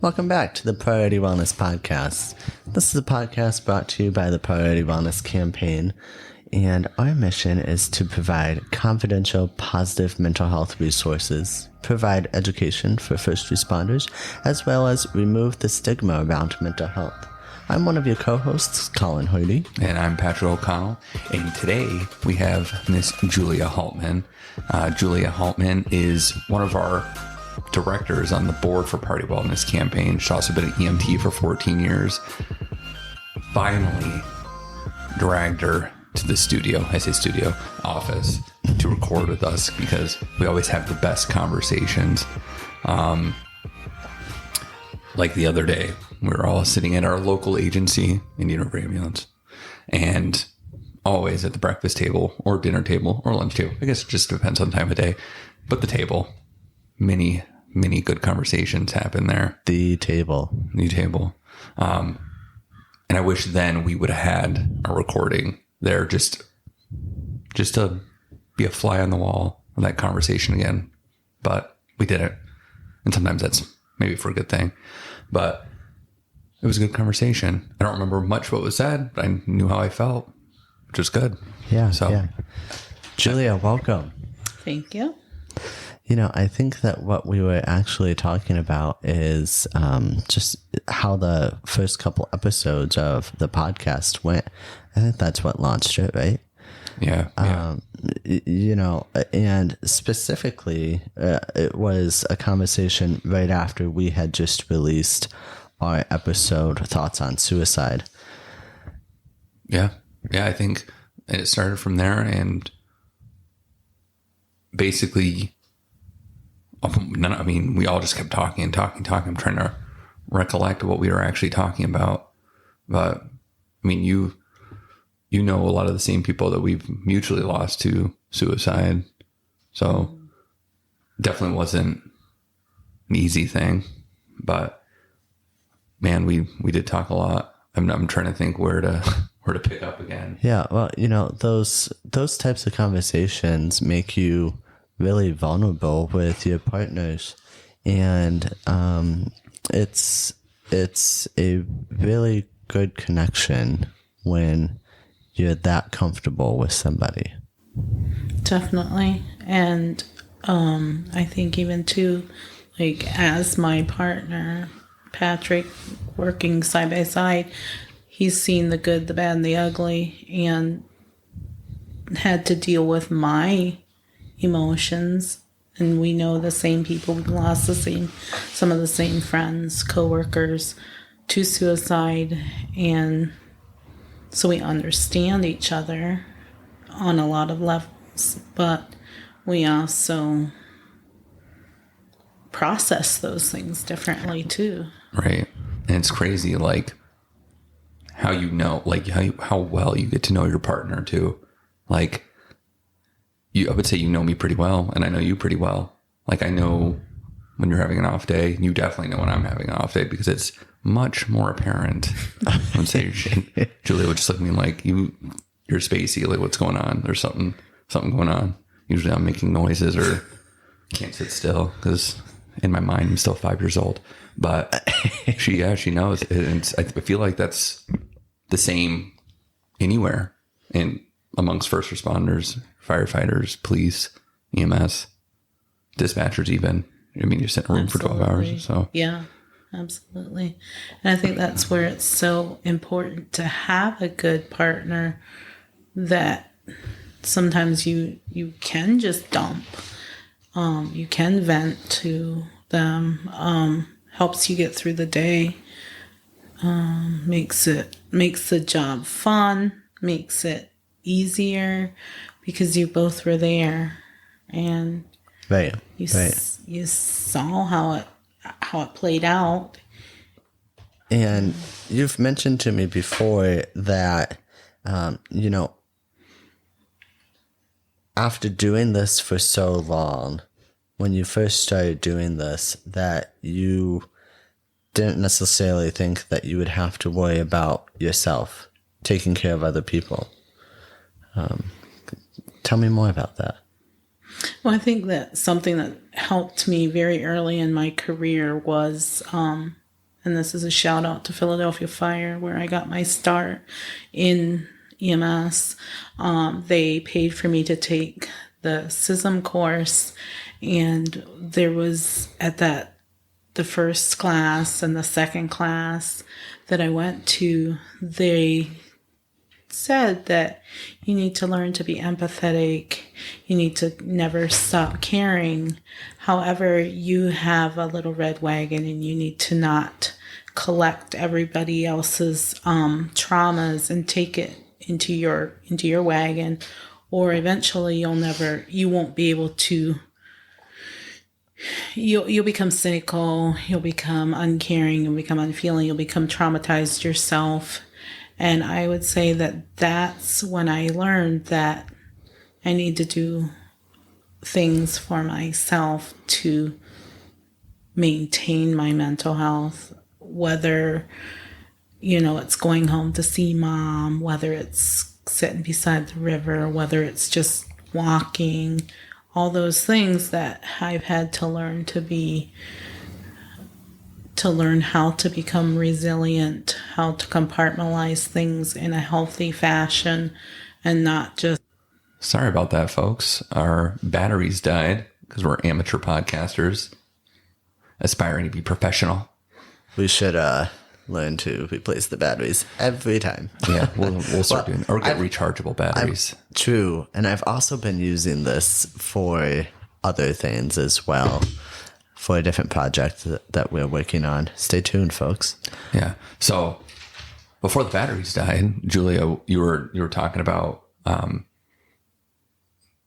Welcome back to the Priority Wellness Podcast. This is a podcast brought to you by the Priority Wellness Campaign, and our mission is to provide confidential, positive mental health resources, provide education for first responders, as well as remove the stigma around mental health. I'm one of your co-hosts, Kollin and I'm Patrick O'Connell, and today we have Miss Julia Halteman. Julia Halteman is one of our directors on the board for Priority Wellness Campaign. She's also been an EMT for 14 years. Finally dragged her to the studio, I say studio, office to record with us because we always have the best conversations. Like the other day, we were all sitting at our local agency, Indian River Ambulance, and always at the breakfast table or dinner table or lunch table. I guess it just depends on the time of day. But the table, many good conversations happen there. The table. And I wish then we would have had a recording there just to be a fly on the wall of that conversation again. But we didn't. And sometimes that's maybe for a good thing. But it was a good conversation. I don't remember much what was said, but I knew how I felt, which was good. Yeah. Julia, welcome. Thank you. I think that what we were actually talking about is just how the first couple episodes of the podcast went. I think that's what launched it, right? Yeah. And specifically, it was a conversation right after we had just released our episode, Thoughts on Suicide. Yeah, I think it started from there, and basically, we all just kept talking. I'm trying to recollect what we were actually talking about. But, you know a lot of the same people that we've mutually lost to suicide. So definitely wasn't an easy thing. But, man, we did talk a lot. I'm trying to think where to pick up again. Yeah, well, those types of conversations make you really vulnerable with your partners, and it's a really good connection when you're that comfortable with somebody. Definitely. And I think even too, like as my partner Patrick, working side by side, he's seen the good, the bad, and the ugly, and had to deal with my emotions. And we know the same people. We lost some of the same friends, coworkers to suicide, and so we understand each other on a lot of levels, but we also process those things differently too. Right. And it's crazy, like how how well you get to know your partner too. Like, I would say you know me pretty well, and I know you pretty well. Like, I know when you're having an off day, and you definitely know when I'm having an off day because it's much more apparent. I would say Julia would just look at me like, you're spacey. Like, what's going on? There's something going on. Usually I'm making noises or can't sit still because in my mind I'm still 5 years old. But she knows. And I feel like that's the same anywhere and amongst first responders, firefighters, police, EMS, dispatchers even. You sit in a room for 12 hours. So yeah, absolutely. And I think that's where it's so important to have a good partner that sometimes you can just dump. You can vent to them. Helps you get through the day. Makes the job fun. Makes it easier because you both were there, and right. You saw how it played out. And you've mentioned to me before that, after doing this for so long, when you first started doing this, that you didn't necessarily think that you would have to worry about yourself taking care of other people. Tell me more about that. Well, I think that something that helped me very early in my career was and this is a shout out to Philadelphia Fire, where I got my start in EMS. They paid for me to take the SISM course, and there was the first class and the second class that I went to, they said that you need to learn to be empathetic. You need to never stop caring. However, you have a little red wagon and you need to not collect everybody else's traumas and take it into your wagon, or eventually you won't be able to. You'll become cynical, you'll become uncaring, you'll become unfeeling, you'll become traumatized yourself. And I would say that's when I learned that I need to do things for myself to maintain my mental health, whether, it's going home to see mom, whether it's sitting beside the river, whether it's just walking, all those things that I've had to learn to learn how to become resilient, how to compartmentalize things in a healthy fashion and not just... Sorry about that, folks. Our batteries died because we're amateur podcasters aspiring to be professional. We should learn to replace the batteries every time. Yeah, we'll start doing, or get rechargeable batteries. True. And I've also been using this for other things as well, for a different project that we're working on. Stay tuned, folks. Yeah. So before the batteries died, Julia, you were talking about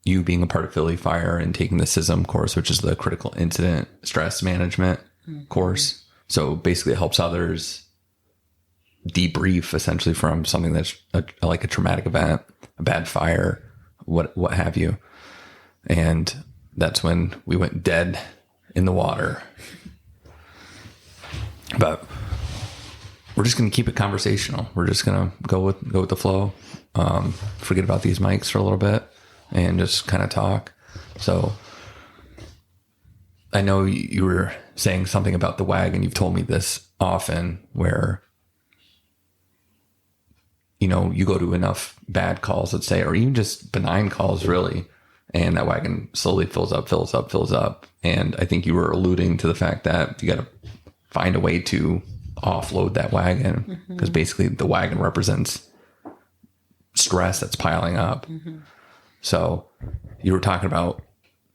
you being a part of Philly Fire and taking the CISM course, which is the Critical Incident Stress Management course. So basically it helps others debrief essentially from something that's like a traumatic event, a bad fire, what have you. And that's when we went dead in the water. But we're just going to keep it conversational. We're just going to go with the flow. Forget about these mics for a little bit and just kind of talk. So I know you were saying something about the wagon. You've told me this often, where you go to enough bad calls, let's say, or even just benign calls, really, and that wagon slowly fills up. And I think you were alluding to the fact that you got to find a way to offload that wagon, because basically the wagon represents stress that's piling up. So you were talking about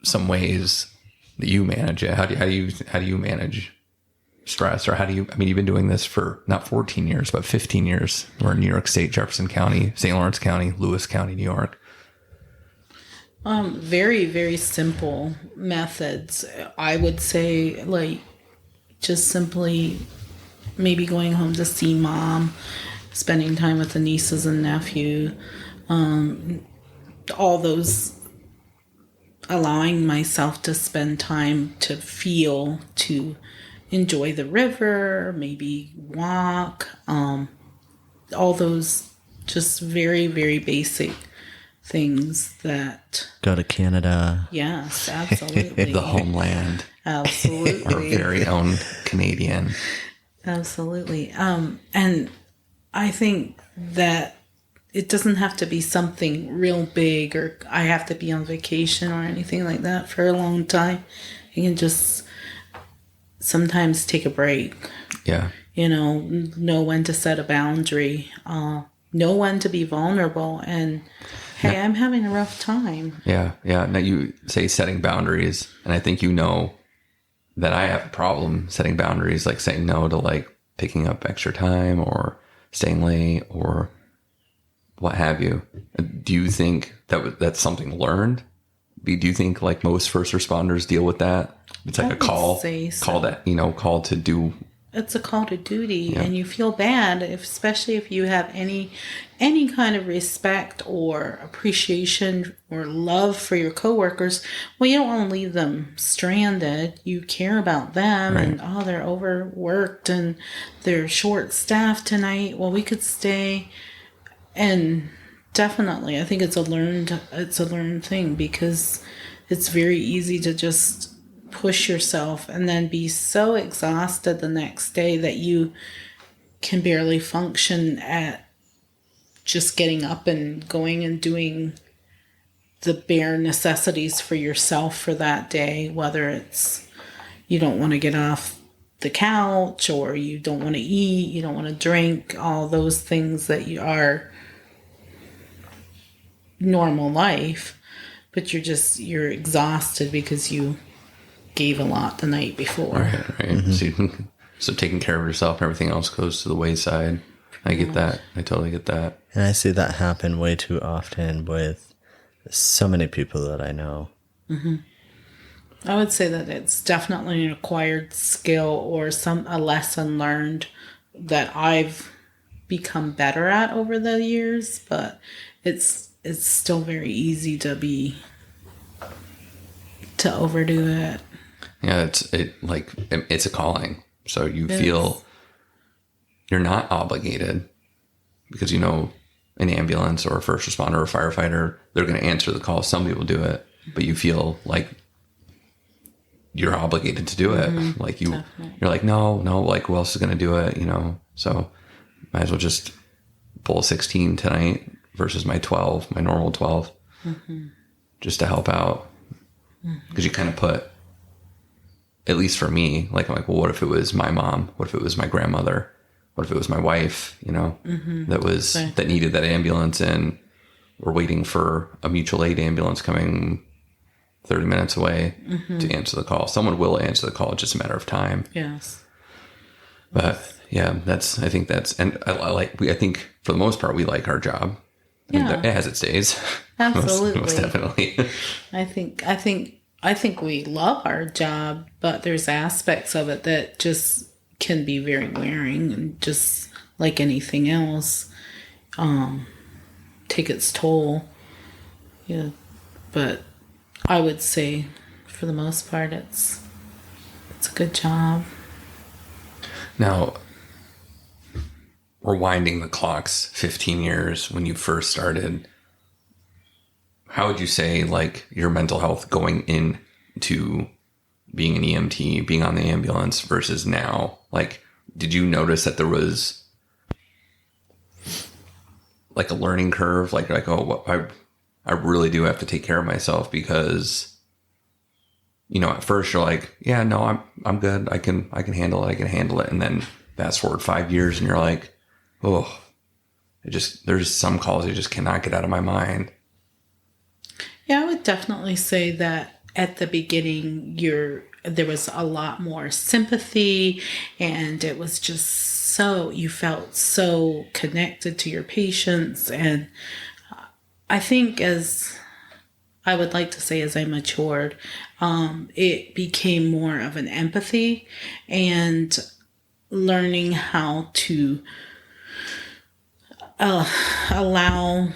some ways that you manage it. How do you manage stress, or you've been doing this for not 14 years, but 15 years. We're in New York State, Jefferson County, St. Lawrence County, Lewis County, New York. Very, very simple methods. I would say, like, just simply maybe going home to see mom, spending time with the nieces and nephew, all those, allowing myself to spend time to feel, to enjoy the river, maybe walk, all those just very, very basic things that... Go to Canada. Yes, absolutely. The homeland. Absolutely. Our very own Canadian. Absolutely. And I think that it doesn't have to be something real big, or I have to be on vacation or anything like that for a long time. You can just sometimes take a break. Yeah. Know when to set a boundary. Know when to be vulnerable. And, hey, I'm having a rough time. Yeah. Yeah. Now you say setting boundaries, and I think that I have a problem setting boundaries, like saying no to like picking up extra time or staying late or what have you. Do you think that's something learned? Do you think like most first responders deal with that? It's like a call to do. It's a call to duty, and you feel bad, especially if you have any kind of respect or appreciation or love for your coworkers. Well, you don't want to leave them stranded. You care about them, right. And they're overworked and they're short-staffed tonight. Well, we could stay. And definitely, I think it's a learned thing, because it's very easy to just push yourself and then be so exhausted the next day that you can barely function at just getting up and going and doing the bare necessities for yourself for that day, whether it's you don't want to get off the couch or you don't want to eat, you don't want to drink, all those things that you are normal life, but you're exhausted because you gave a lot the night before. Right. So taking care of yourself and everything else goes to the wayside. I get that. I totally get that. And I see that happen way too often with so many people that I know. I would say that it's definitely an acquired skill or a lesson learned that I've become better at over the years, but it's still very easy to overdo it. Yeah, it's a calling. So you feel you're not obligated because an ambulance or a first responder or a firefighter, they're going to answer the call. Some people do it, but you feel like you're obligated to do it. Like you're like, no, like who else is going to do it? So might as well just pull a 16 tonight versus my normal 12, just to help out. Because you kind of put, at least for me, like I'm like, well, what if it was my mom? What if it was my grandmother? What if it was my wife? That needed that ambulance, and we're waiting for a mutual aid ambulance coming 30 minutes away to answer the call. Someone will answer the call. It's just a matter of time. Yes. But yeah, I think for the most part, we like our job. Yeah. It has its days. Absolutely. most definitely. I think we love our job, but there's aspects of it that just can be very wearing, and just like anything else, take its toll. Yeah. But I would say for the most part, it's a good job. Now, rewinding the clocks 15 years when you first started, how would you say like your mental health going into being an EMT, being on the ambulance versus now? Like, did you notice that there was like a learning curve? Like, I really do have to take care of myself because, at first you're like, yeah, no, I'm good. I can handle it. And then fast forward 5 years and you're like, oh, there's some calls I just cannot get out of my mind. Yeah, I would definitely say that at the beginning, there was a lot more sympathy, and it was just you felt so connected to your patients. And I think as I matured, it became more of an empathy and learning how to allow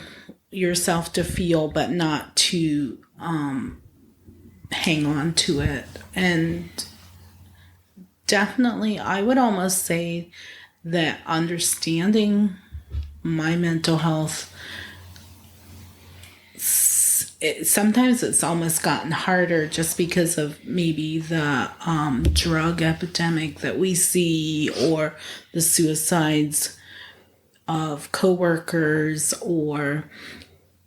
yourself to feel, but not to hang on to it. And definitely, I would almost say that understanding my mental health, sometimes it's almost gotten harder just because of maybe the drug epidemic that we see, or the suicides of coworkers, or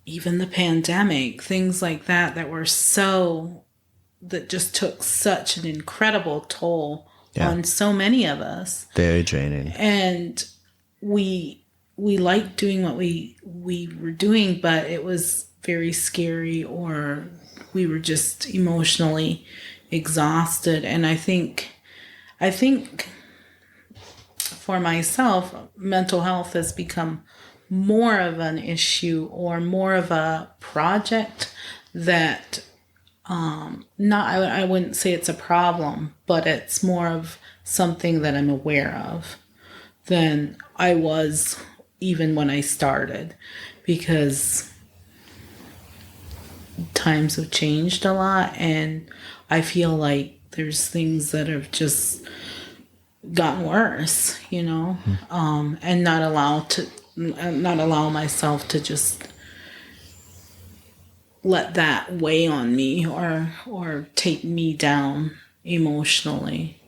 even the pandemic, things like that that just took such an incredible toll on so many of us. Very draining. And we liked doing what we were doing, but it was very scary, or we were just emotionally exhausted. And I think for myself, mental health has become more of an issue, or more of a project that I wouldn't say it's a problem, but it's more of something that I'm aware of than I was even when I started, because times have changed a lot, and I feel like there's things that have just gotten worse, and not allow myself to just let that weigh on me or take me down emotionally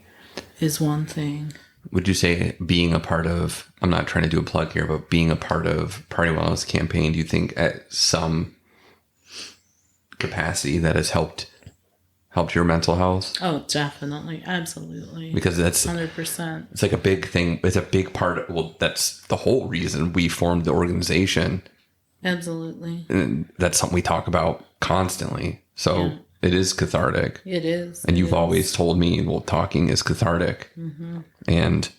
is one thing. Would you say being a part of, I'm not trying to do a plug here, but being a part of Party Wellness Campaign, do you think at some capacity that has helped your mental health? Oh, definitely. Absolutely. Because that's 100%. It's like a big thing. It's a big part of, well, that's the whole reason we formed the organization. Absolutely. And that's something we talk about constantly. So Yeah. It is cathartic. It is. And you've always told me, well, talking is cathartic. Mm-hmm. And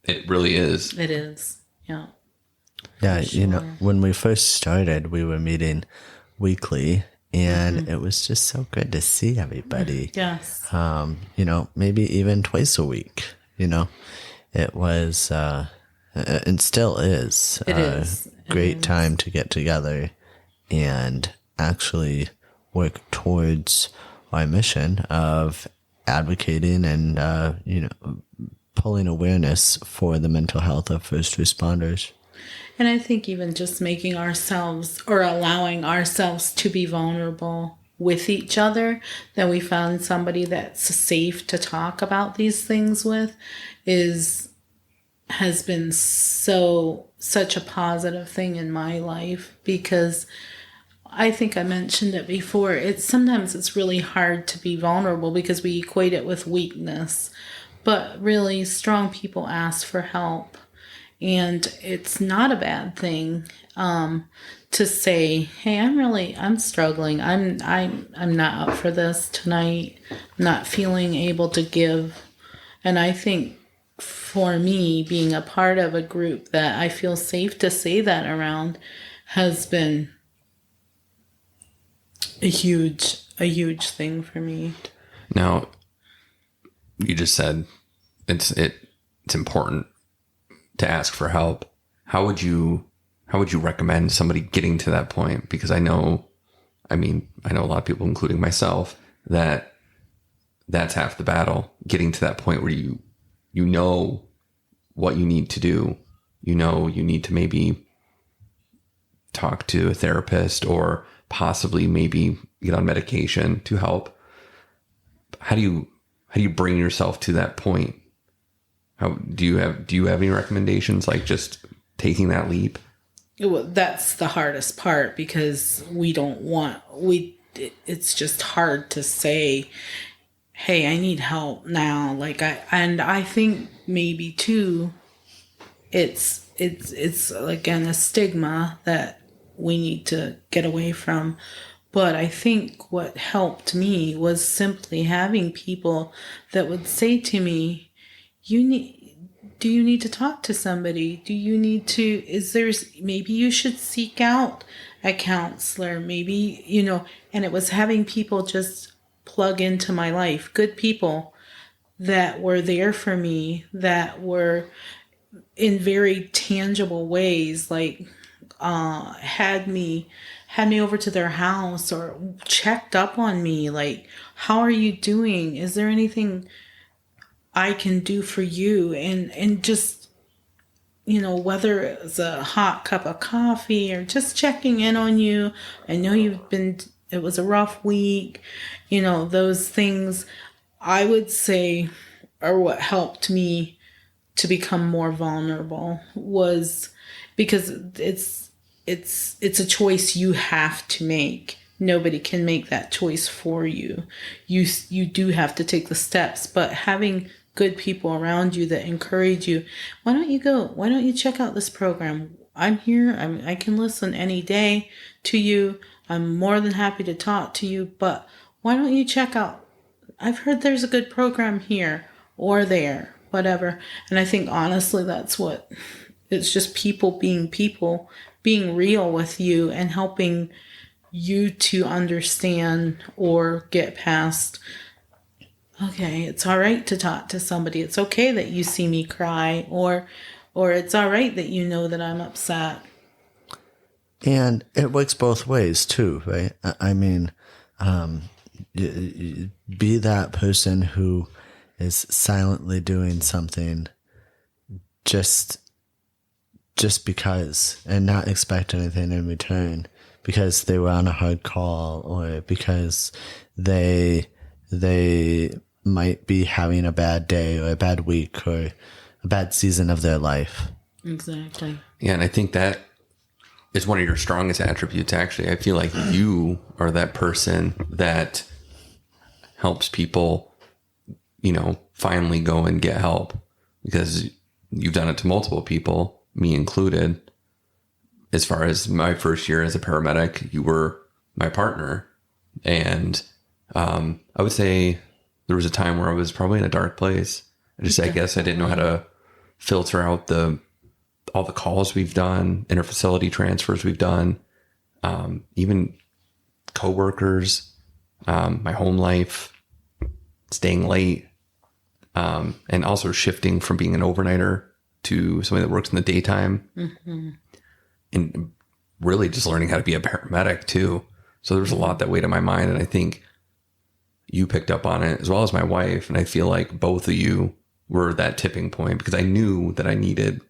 it really is. It is. Yeah. Yeah, For you know, sure. when we first started, we were meeting weekly, and it was just so good to see everybody. Yes. You know, maybe even twice a week. You know, it was and still is It is. It great is. time to get together and actually work towards our mission of advocating and you know, pulling awareness for the mental health of first responders. And I think even just making ourselves or allowing ourselves to be vulnerable with each other, that we found somebody that's safe to talk about these things with, has been such a positive thing in my life, because I think I mentioned it before. Sometimes it's really hard to be vulnerable because we equate it with weakness, but really strong people ask for help. And it's not a bad thing to say, "Hey, I'm struggling. I'm not up for this tonight. I'm not feeling able to give." And I think for me, being a part of a group that I feel safe to say that around has been a huge thing for me. Now, you just said it's important to ask for help. How would you recommend somebody getting to that point? Because I know a lot of people, including myself, that's half the battle. Getting to that point where you know what you need to do. You know, you need to maybe talk to a therapist or possibly maybe get on medication to help. How do you bring yourself to that point? How do you have any recommendations, like just taking that leap? Well, that's the hardest part, because it's just hard to say, "Hey, I need help now." I think maybe too, it's again a stigma that we need to get away from. But I think what helped me was simply having people that would say to me, do you need to talk to somebody? Do you need to, maybe you should seek out a counselor, maybe, and it was having people just plug into my life, good people that were there for me, that were in very tangible ways, like had me over to their house or checked up on me, like, how are you doing? Is there anything I can do for you? And just, whether it's a hot cup of coffee or just checking in on you. I know it was a rough week, those things I would say are what helped me to become more vulnerable, was because it's a choice you have to make. Nobody can make that choice for you. You do have to take the steps, but having good people around you that encourage you. Why don't you go? Why don't you check out this program? I'm here. I can listen any day to you. I'm more than happy to talk to you, but why don't you check out? I've heard there's a good program here or there, whatever. And I think honestly, it's just people being real with you and helping you to understand or get past, okay, it's all right to talk to somebody. It's okay that you see me cry, or it's all right that you know that I'm upset. And it works both ways too, right? I mean, be that person who is silently doing something just because, and not expect anything in return, because they were on a hard call, or because they might be having a bad day or a bad week or a bad season of their life. Exactly. Yeah, and I think that is one of your strongest attributes, actually. I feel like you are that person that helps people, finally go and get help, because you've done it to multiple people, me included. As far as my first year as a paramedic, you were my partner. And I would say there was a time where I was probably in a dark place. I guess I didn't know how to filter out all the calls we've done, interfacility transfers we've done, even coworkers, my home life, staying late, and also shifting from being an overnighter to somebody that works in the daytime. Mm-hmm. And really just learning how to be a paramedic too. So there's a lot that weighed on my mind, and I think you picked up on it, as well as my wife. And I feel like both of you were that tipping point, because I knew that I needed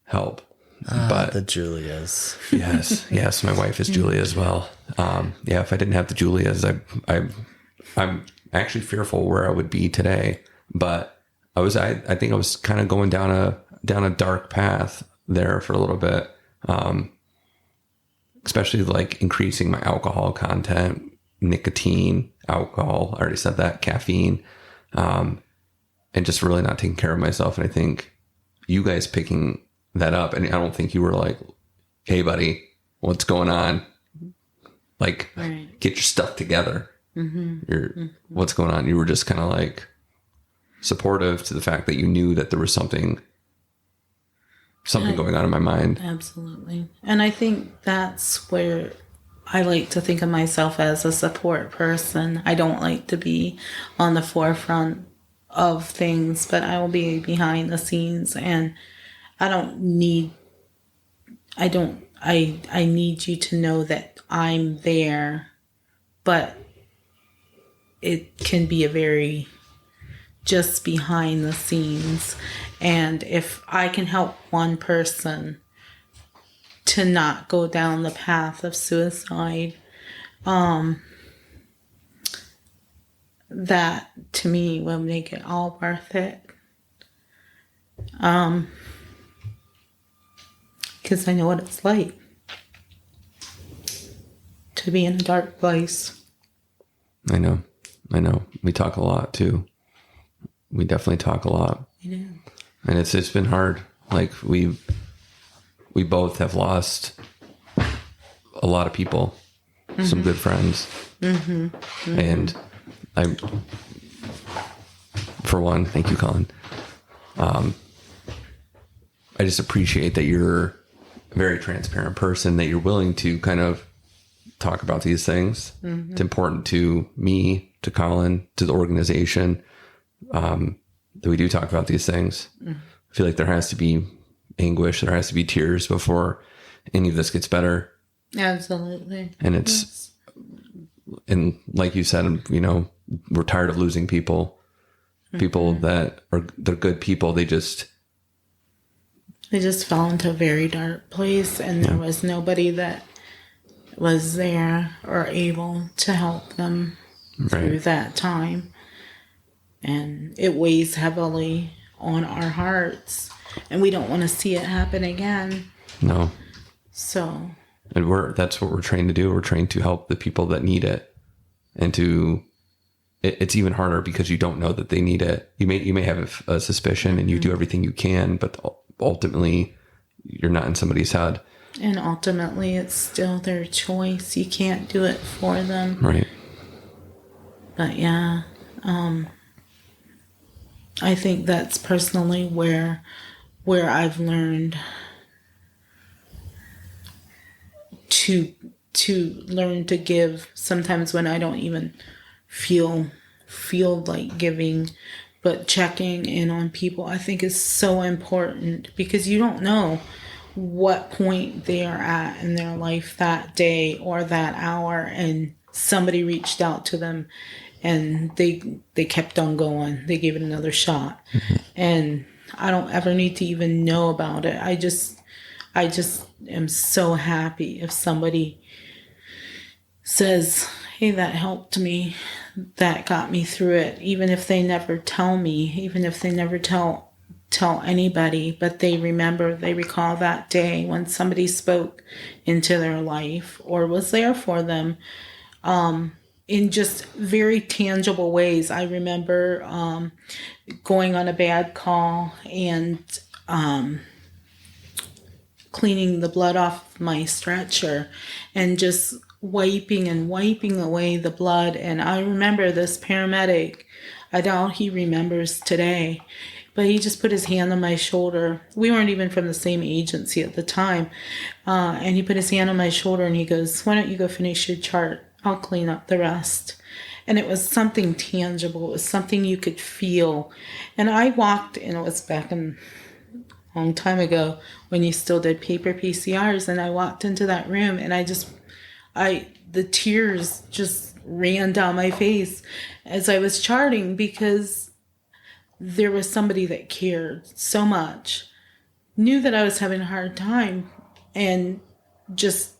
help. But the Julias. yes, my wife is Julia as well. If I didn't have the Julias, I'm actually fearful where I would be today. But I think I was kind of going down a dark path there for a little bit. Especially like increasing my alcohol content, nicotine, alcohol, I already said that, caffeine, and just really not taking care of myself. And I think you guys picking that up, and I don't think you were like, hey buddy, what's going on? Like, right. Get your stuff together. Mm-hmm. What's going on? You were just kind of like supportive to the fact that you knew that there was something going on in my mind. Absolutely. And I think that's where I like to think of myself as a support person. I don't like to be on the forefront of things, but I will be behind the scenes, and I need you to know that I'm there, but it can be a very just behind the scenes. And if I can help one person to not go down the path of suicide, that to me will make it all worth it. Because I know what it's like to be in a dark place. I know. We talk a lot too. We definitely talk a lot. We do. And it's been hard. Like we both have lost a lot of people, some good friends. Mm-hmm. Mm-hmm. And for one, thank you, Kollin. I just appreciate that you're a very transparent person, that you're willing to kind of talk about these things. Mm-hmm. It's important to me, to Kollin, to the organization, that we do talk about these things. Mm-hmm. I feel like there has to be anguish, there has to be tears before any of this gets better. Absolutely. And and like you said, we're tired of losing people. People that they're good people. They just fell into a very dark place, and there was nobody that was there or able to help them through that time. And it weighs heavily on our hearts, and we don't want to see it happen again. No. So. And that's what we're trained to do. We're trained to help the people that need it, and it's even harder because you don't know that they need it. You may have a suspicion, and you do everything you can, but ultimately you're not in somebody's head. And ultimately it's still their choice. You can't do it for them. Right. But yeah, I think that's personally where I've learned to learn to give sometimes when I don't even feel like giving, but checking in on people I think is so important, because you don't know what point they are at in their life that day or that hour, and somebody reached out to them and they kept on going. They gave it another shot. Mm-hmm. And I don't ever need to even know about it. I just am so happy if somebody says, hey, that helped me, that got me through it, even if they never tell me, even if they never tell anybody, but they recall that day when somebody spoke into their life or was there for them, in just very tangible ways. I remember going on a bad call and cleaning the blood off my stretcher and just wiping away the blood. And I remember this paramedic, I doubt he remembers today, but he just put his hand on my shoulder. We weren't even from the same agency at the time. And he put his hand on my shoulder and he goes, why don't you go finish your chart? I'll clean up the rest. And it was something tangible. It was something you could feel. And I walked, and it was back in a long time ago when you still did paper PCRs. And I walked into that room and the tears just ran down my face as I was charting, because there was somebody that cared so much, knew that I was having a hard time, and just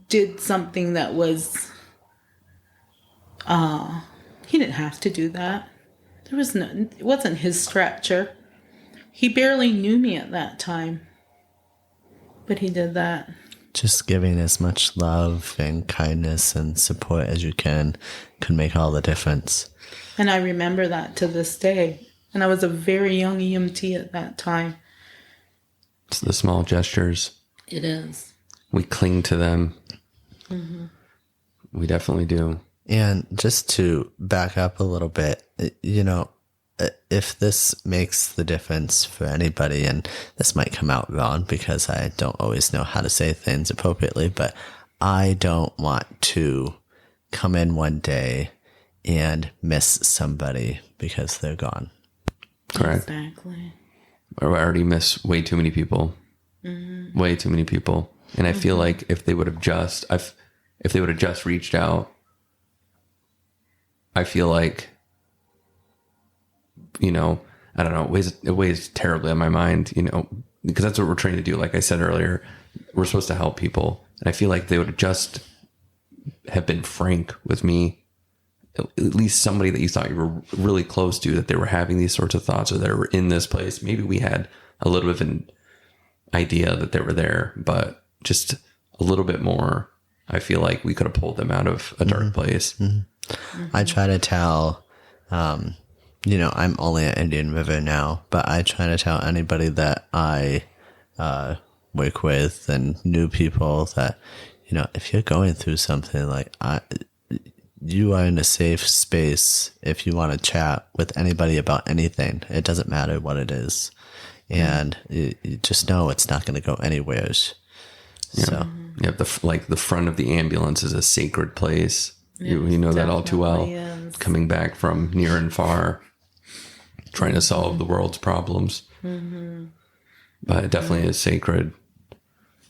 did something that was, he didn't have to do that. It wasn't his stretcher. He barely knew me at that time, but he did that. Just giving as much love and kindness and support as you can could make all the difference. And I remember that to this day. And I was a very young EMT at that time. It's the small gestures. It is. We cling to them. Mm-hmm. We definitely do. And just to back up a little bit, if this makes the difference for anybody, and this might come out wrong because I don't always know how to say things appropriately, but I don't want to come in one day and miss somebody because they're gone. Correct. Exactly. I already miss way too many people. Mm-hmm. Way too many people. And I feel like if they would have just reached out, I feel like, I don't know, it weighs terribly on my mind, because that's what we're trying to do. Like I said earlier, we're supposed to help people. And I feel like they would have just have been frank with me, at least somebody that you thought you were really close to, that they were having these sorts of thoughts or that were in this place. Maybe we had a little bit of an idea that they were there, but just a little bit more. I feel like we could have pulled them out of a dark place. Mm-hmm. Mm-hmm. I try to tell, I'm only at Indian River now, but I try to tell anybody that I work with and new people that, if you're going through something, you are in a safe space if you want to chat with anybody about anything. It doesn't matter what it is. And you just know it's not going to go anywhere. Yeah. So, the front of the ambulance is a sacred place. Yes, you know that all too well. is. Coming back from near and far, trying to solve the world's problems. Mm-hmm. But it definitely is sacred.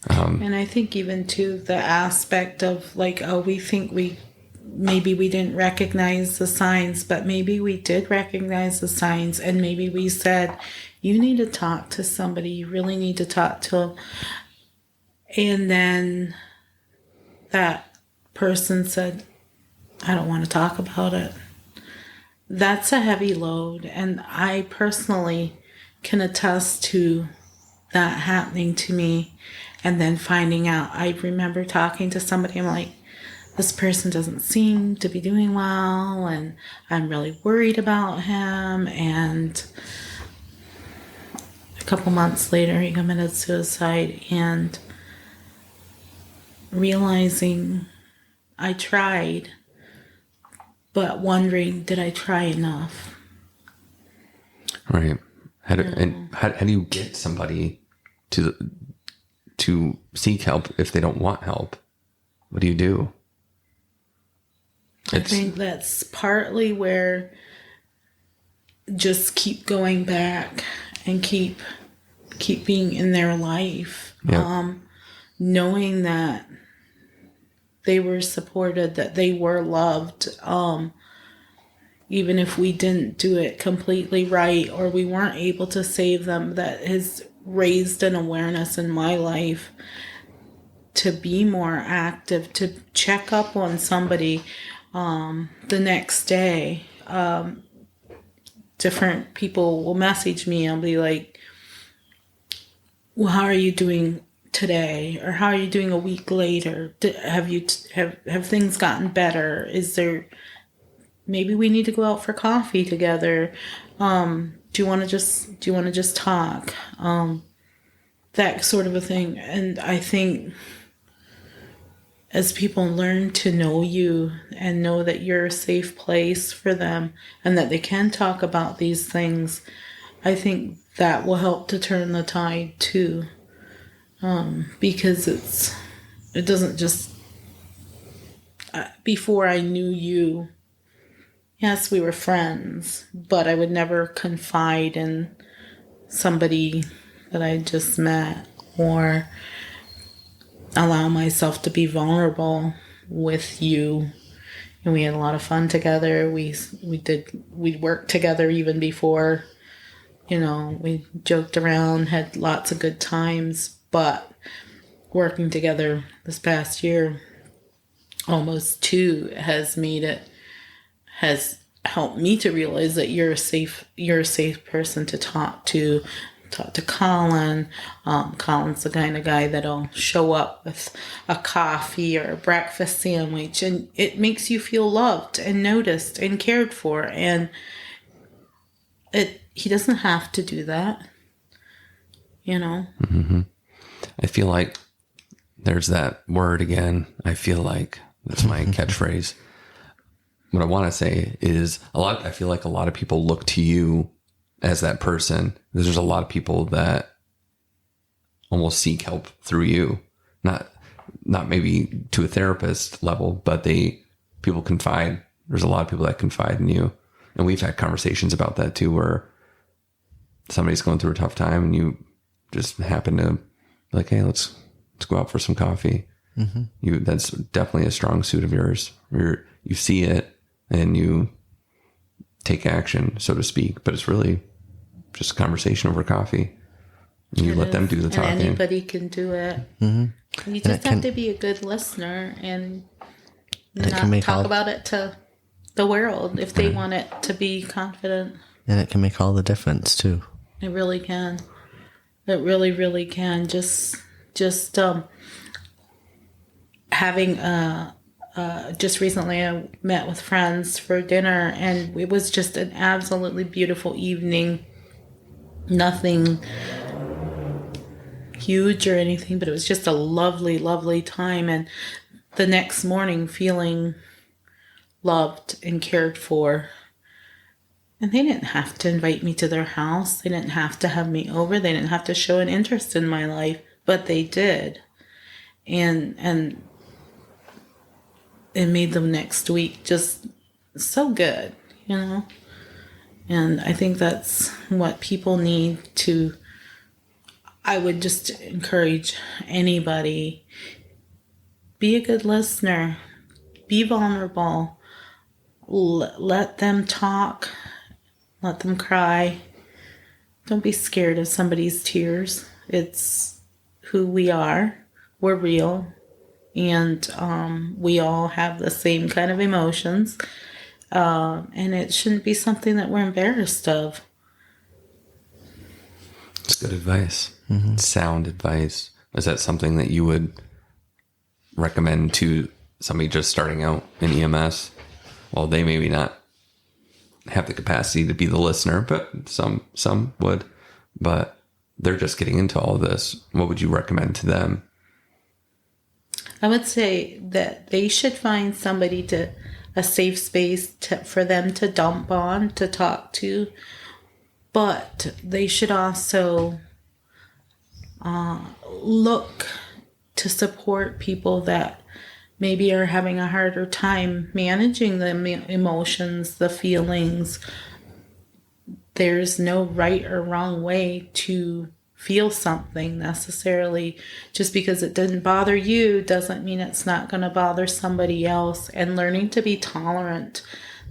And I think even too, the aspect of we think maybe we didn't recognize the signs, but maybe we did recognize the signs, and maybe we said, you need to talk to somebody, you really need to talk to them. And then that person said, I don't want to talk about it. That's a heavy load. And I personally can attest to that happening to me. And then finding out, I remember talking to somebody, I'm like, this person doesn't seem to be doing well, and I'm really worried about him. And a couple months later, he committed suicide, and realizing I tried, but wondering, did I try enough? Right. How do you get somebody to seek help if they don't want help? What do you do? I think that's partly where just keep going back and keep being in their life. Yeah. Knowing that they were supported, that they were loved, even if we didn't do it completely right or we weren't able to save them, that has raised an awareness in my life to be more active, to check up on somebody the next day. Different people will message me and be like, well, how are you doing today? Or how are you doing a week later? Have things gotten better? Is there, maybe we need to go out for coffee together? Do you want to just talk? That sort of a thing. And I think as people learn to know you and know that you're a safe place for them and that they can talk about these things, I think that will help to turn the tide too. Because it doesn't just, before I knew you, yes, we were friends, but I would never confide in somebody that I just met or allow myself to be vulnerable with you. And we had a lot of fun together. We worked together even before, we joked around, had lots of good times, but working together this past year, almost 2, has helped me to realize that you're a safe person to talk to. Talk to Kollin. Collin's the kind of guy that'll show up with a coffee or a breakfast sandwich, and it makes you feel loved and noticed and cared for. And he doesn't have to do that, Mm-hmm. I feel like there's that word again. I feel like that's my catchphrase. What I want to say is I feel like a lot of people look to you as that person. There's a lot of people that almost seek help through you, not maybe to a therapist level, but people confide. There's a lot of people that confide in you. And we've had conversations about that too, where somebody's going through a tough time and you just happen to be like, hey, let's go out for some coffee. Mm-hmm. That's definitely a strong suit of yours. You see it and you take action, so to speak, but it's really just a conversation over coffee. And you let them do the talking. And anybody can do it. Mm-hmm. You just have to be a good listener and not talk about it to the world if they want it to be confident. And it can make all the difference too. It really can. It really, really can. Just having just recently I met with friends for dinner, and it was just an absolutely beautiful evening. Nothing huge or anything, but it was just a lovely, lovely time. And the next morning feeling loved and cared for. And they didn't have to invite me to their house. They didn't have to have me over. They didn't have to show an interest in my life, but they did. And it made the next week just so good, And I think that's what people need to. I would just encourage anybody, be a good listener, be vulnerable, let them talk, let them cry. Don't be scared of somebody's tears. It's who we are. We're real. And we all have the same kind of emotions. And it shouldn't be something that we're embarrassed of. It's good advice. Mm-hmm. Sound advice. Is that something that you would recommend to somebody just starting out in EMS? Well, they maybe not have the capacity to be the listener, but some would. But they're just getting into all of this. What would you recommend to them? I would say that they should find somebody a safe space for them to dump on, to talk to. But they should also look to support people that maybe are having a harder time managing the emotions, the feelings. There's no right or wrong way to feel something necessarily. Just because it didn't bother you doesn't mean it's not going to bother somebody else. And learning to be tolerant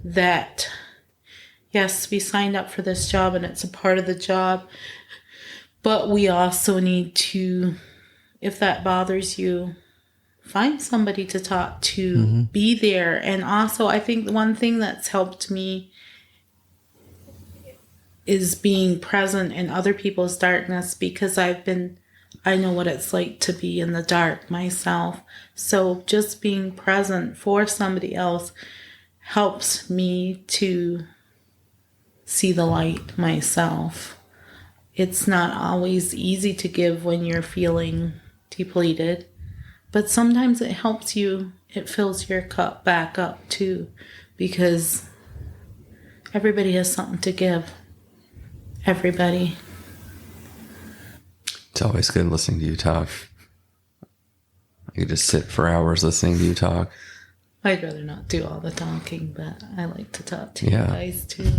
that, yes, we signed up for this job and it's a part of the job, but we also need to, if that bothers you, find somebody to talk to, be there. And also, I think one thing that's helped me is being present in other people's darkness, because I know what it's like to be in the dark myself. So just being present for somebody else helps me to see the light myself. It's not always easy to give when you're feeling depleted, but sometimes it helps you. It fills your cup back up too, because everybody has something to give. Everybody. It's always good listening to you talk. I could just sit for hours listening to you talk. I'd rather not do all the talking, but I like to talk to you guys too.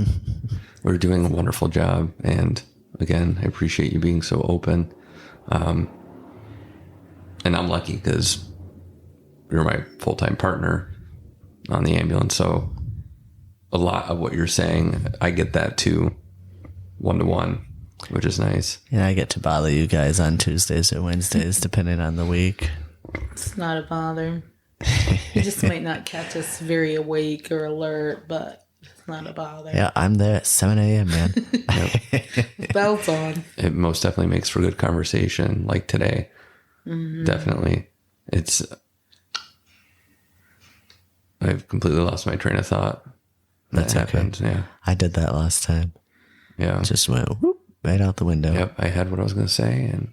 We're doing a wonderful job. And again, I appreciate you being so open. And I'm lucky because you're my full-time partner on the ambulance. So a lot of what you're saying, I get that too, one-to-one, which is nice. Yeah, I get to bother you guys on Tuesdays or Wednesdays, depending on the week. It's not a bother. You just might not catch us very awake or alert, but it's not a bother. Yeah, I'm there at 7 a.m., man. Bells on. It most definitely makes for good conversation, like today. Definitely. I've completely lost my train of thought. That's happened. Okay. Yeah. I did that last time. Yeah. Just went whoop, right out the window. Yep. I had what I was going to say and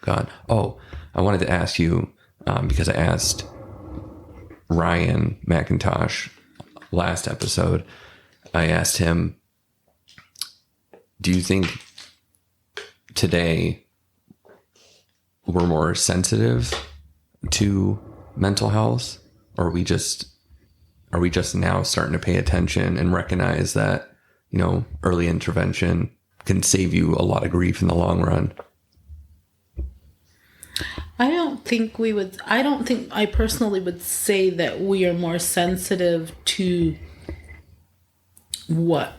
gone. Oh, I wanted to ask you, because I asked Ryan McIntosh last episode, I asked him, do you think today we're more sensitive to mental health, or are we just now starting to pay attention and recognize that, early intervention can save you a lot of grief in the long run? I don't think I personally would say that we are more sensitive to what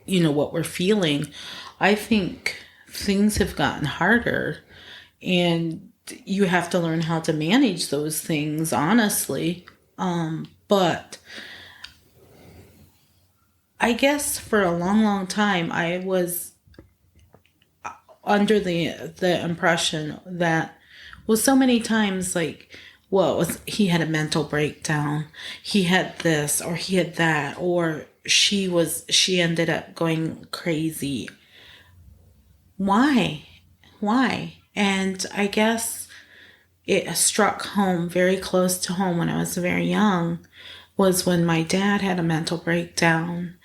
we're feeling. I think things have gotten harder, and you have to learn how to manage those things, honestly. But I guess for a long, long time, I was under the impression that, well, so many times, like, well, he had a mental breakdown, he had this, or he had that, or she ended up going crazy. Why? And I guess it struck home, very close to home when I was very young, was when my dad had a mental breakdown.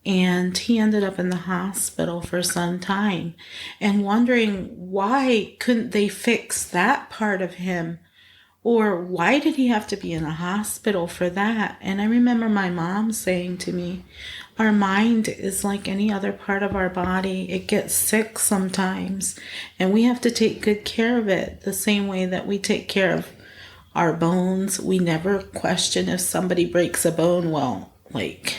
And he ended up in the hospital for some time, and wondering why couldn't they fix that part of him, or why did he have to be in a hospital for that? And I remember my mom saying to me, our mind is like any other part of our body. It gets sick sometimes, and we have to take good care of it the same way that we take care of our bones. We never question if somebody breaks a bone. Well, like,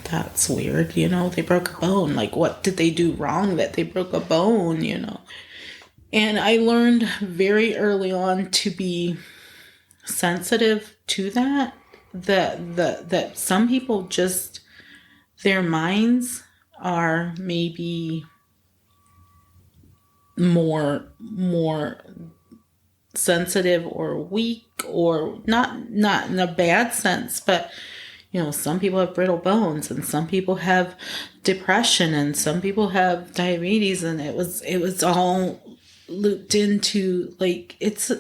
that's weird, they broke a bone. Like, what did they do wrong that they broke a bone, And I learned very early on to be sensitive to that some people just, their minds are maybe more sensitive or weak, or not in a bad sense, but some people have brittle bones, and some people have depression, and some people have diabetes, and it was all looped into, like, it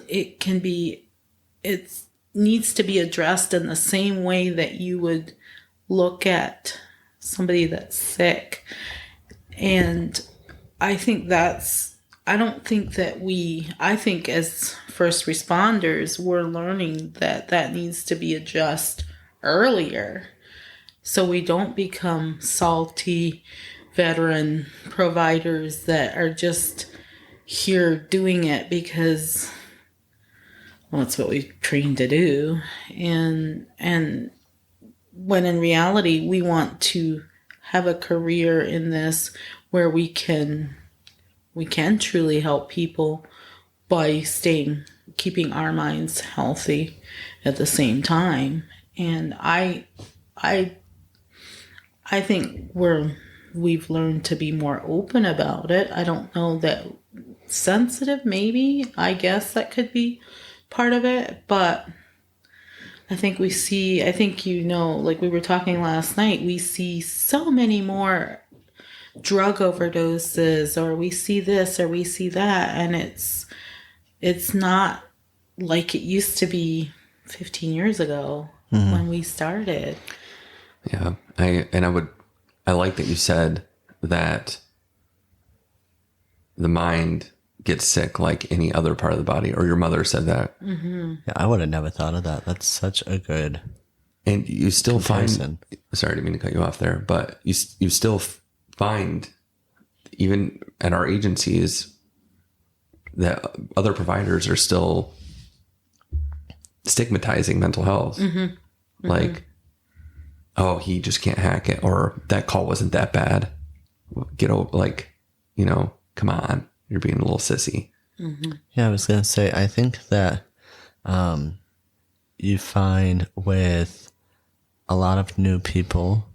needs to be addressed in the same way that you would look at somebody that's sick. And I think as first responders, we're learning that needs to be addressed earlier, so we don't become salty veteran providers that are just here doing it because, well, that's what we've trained to do, and when in reality we want to have a career in this where we can truly help people by staying keeping our minds healthy at the same time. And I think we've learned to be more open about it. I don't know that sensitive, maybe. I guess that could be part of it, but I think like we were talking last night, we see so many more drug overdoses, or we see this or we see that, and it's not like it used to be 15 years ago when we started. Yeah. I like that you said that the mind gets sick like any other part of the body, or your mother said that. Yeah, I would have never thought of that. That's such a good and you still comparison. Sorry, I didn't mean to cut you off there, but you still find, even at our agencies, that other providers are still stigmatizing mental health. Like, oh, he just can't hack it, or that call wasn't that bad. Get over, like, come on, you're being a little sissy. Yeah, I was going to say, I think that you find with a lot of new people,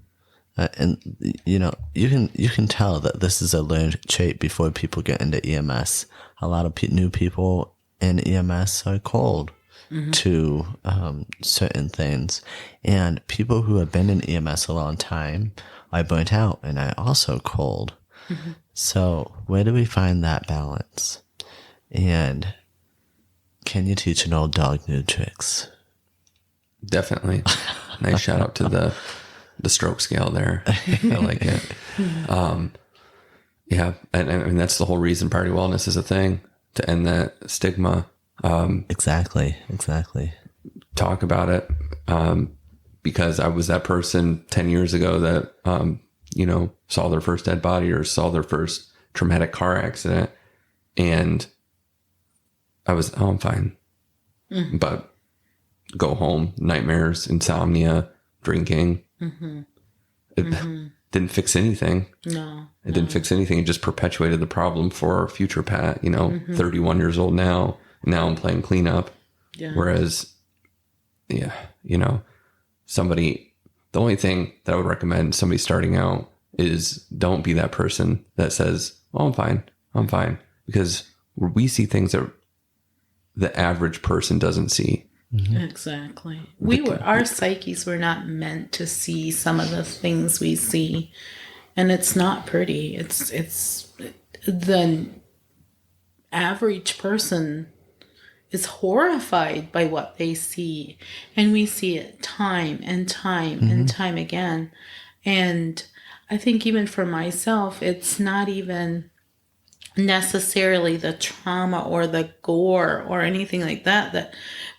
and you can tell that this is a learned trait before people get into EMS. A lot of new people in EMS are cold to certain things, and people who have been in EMS a long time are burnt out and are also cold. So where do we find that balance? And can you teach an old dog new tricks? Definitely. Nice shout out to the stroke scale there. I like it. Yeah. And that's the whole reason Party Wellness is a thing, to end that stigma. Exactly. Talk about it. Because I was that person 10 years ago that, saw their first dead body or saw their first traumatic car accident. And I was, I'm fine. But go home, nightmares, insomnia, drinking. It didn't fix anything. No. It didn't fix anything. It just perpetuated the problem for our future Pat, 31 years old now. Now I'm playing cleanup. Yeah. Whereas, the only thing that I would recommend somebody starting out is don't be that person that says, oh, I'm fine. Because we see things that the average person doesn't see. Exactly. Our psyches were not meant to see some of the things we see, and it's not pretty. It's the average person is horrified by what they see, and we see it time and time and time again. And I think even for myself, it's not even necessarily the trauma or the gore or anything like that,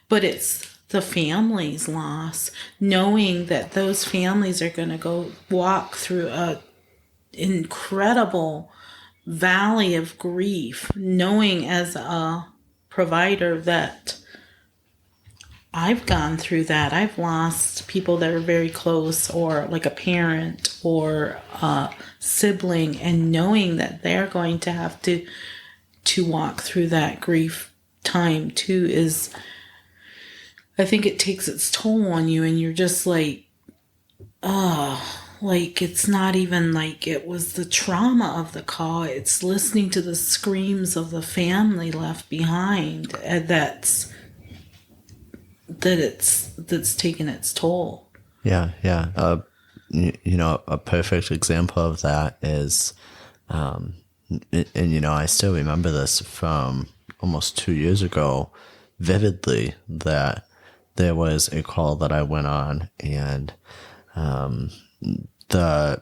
but it's the family's loss, knowing that those families are going to go walk through a incredible valley of grief, knowing as a provider that I've gone through that. I've lost people that are very close, or like a parent or a sibling, and knowing that they're going to have to walk through that grief time too is, I think it takes its toll on you, and you're just like, like it's not even like it was the trauma of the call. It's listening to the screams of the family left behind, and that's taken its toll. Yeah. A perfect example of that is, and I still remember this from almost 2 years ago vividly, that there was a call that I went on, and the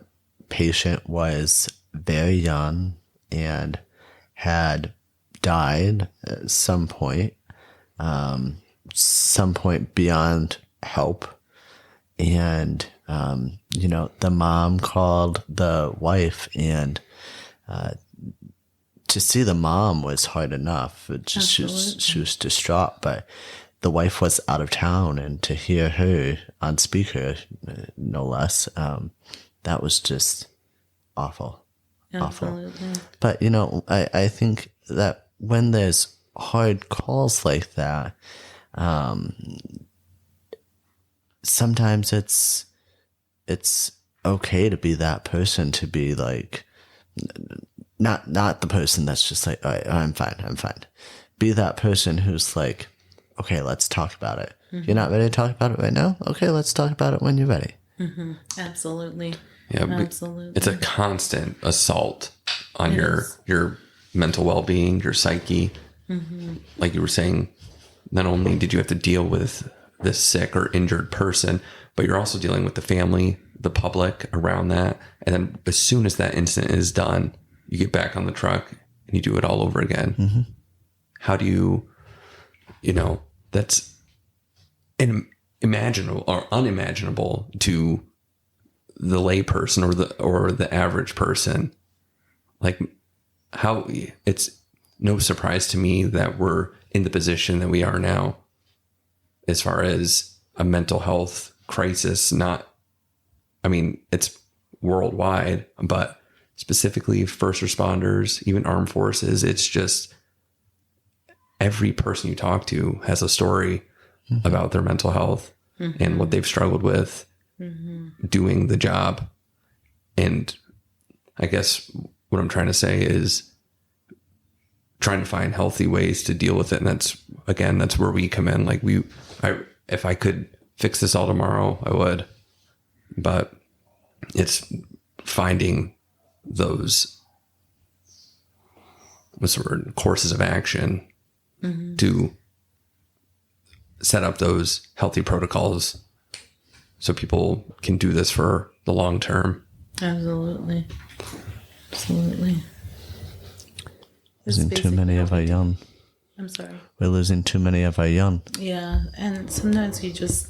patient was very young and had died at some point beyond help. And, the mom called the wife, and to see the mom was hard enough. She was distraught, but the wife was out of town, and to hear her on speaker, no less, that was just awful. Absolutely. Awful. But, I think that when there's hard calls like that, sometimes it's okay to be that person, to be like, not the person that's just like, all right, I'm fine. Be that person who's like, okay, let's talk about it. You're not ready to talk about it right now? Okay, let's talk about it when you're ready. Absolutely. Yeah, absolutely. It's a constant assault on your mental well-being, your psyche. Like you were saying, not only did you have to deal with this sick or injured person, but you're also dealing with the family, the public around that. And then as soon as that incident is done, you get back on the truck and you do it all over again. How do you that's imaginable or unimaginable to the lay person or the average person. Like, how it's no surprise to me that we're in the position that we are now as far as a mental health crisis. It's worldwide, but specifically first responders, even armed forces. It's just every person you talk to has a story about their mental health and what they've struggled with doing the job. And I guess what I'm trying to say is trying to find healthy ways to deal with it. And that's where we come in. Like if I could fix this all tomorrow, I would, but it's finding those, courses of action to set up those healthy protocols so people can do this for the long term. Absolutely. Losing too many of our young. I'm sorry. We're losing too many of our young. Yeah, and sometimes you just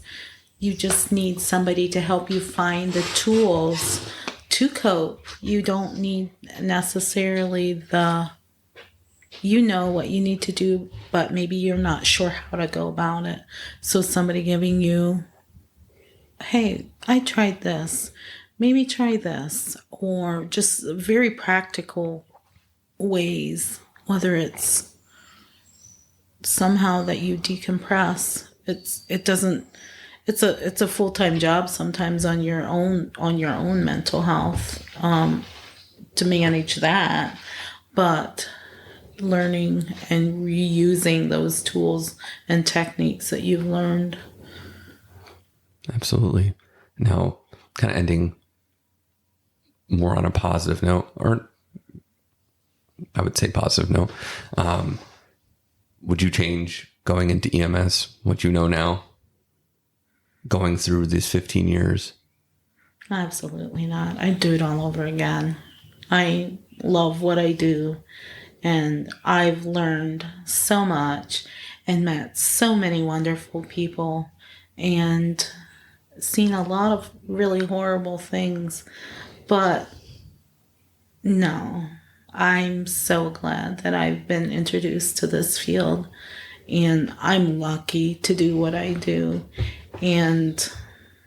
need somebody to help you find the tools to cope. You don't need necessarily you know what you need to do, but maybe you're not sure how to go about it. So somebody giving you, hey, I tried this, maybe try this, or just very practical ways, whether it's somehow that you decompress. It's a full-time job sometimes on your own mental health, to manage that, but learning and reusing those tools and techniques that you've learned. Absolutely. Now, kind of ending more on a positive note, or I would say positive note. Would you change going into EMS, what you know now, going through these 15 years? Absolutely not. I'd do it all over again. I love what I do, and I've learned so much and met so many wonderful people and seen a lot of really horrible things. But no, I'm so glad that I've been introduced to this field, and I'm lucky to do what I do. And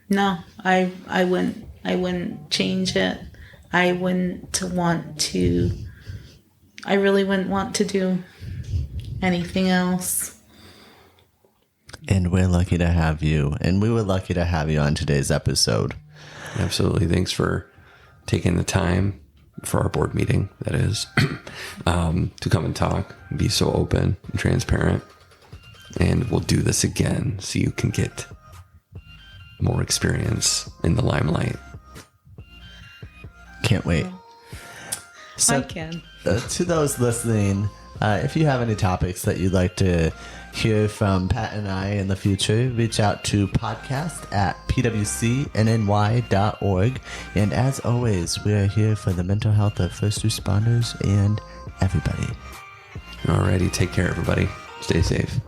no, I wouldn't change it. I really wouldn't want to do anything else. And we're lucky to have you. And we were lucky to have you on today's episode. Absolutely. Thanks for taking the time for our board meeting, that is, to come and talk, be so open and transparent. And we'll do this again so you can get more experience in the limelight. Can't wait. So, I can. To those listening, if you have any topics that you'd like to hear from Pat and I in the future, reach out to podcast@pwcnny.org. And as always, we are here for the mental health of first responders and everybody. Alrighty, take care, everybody. Stay safe.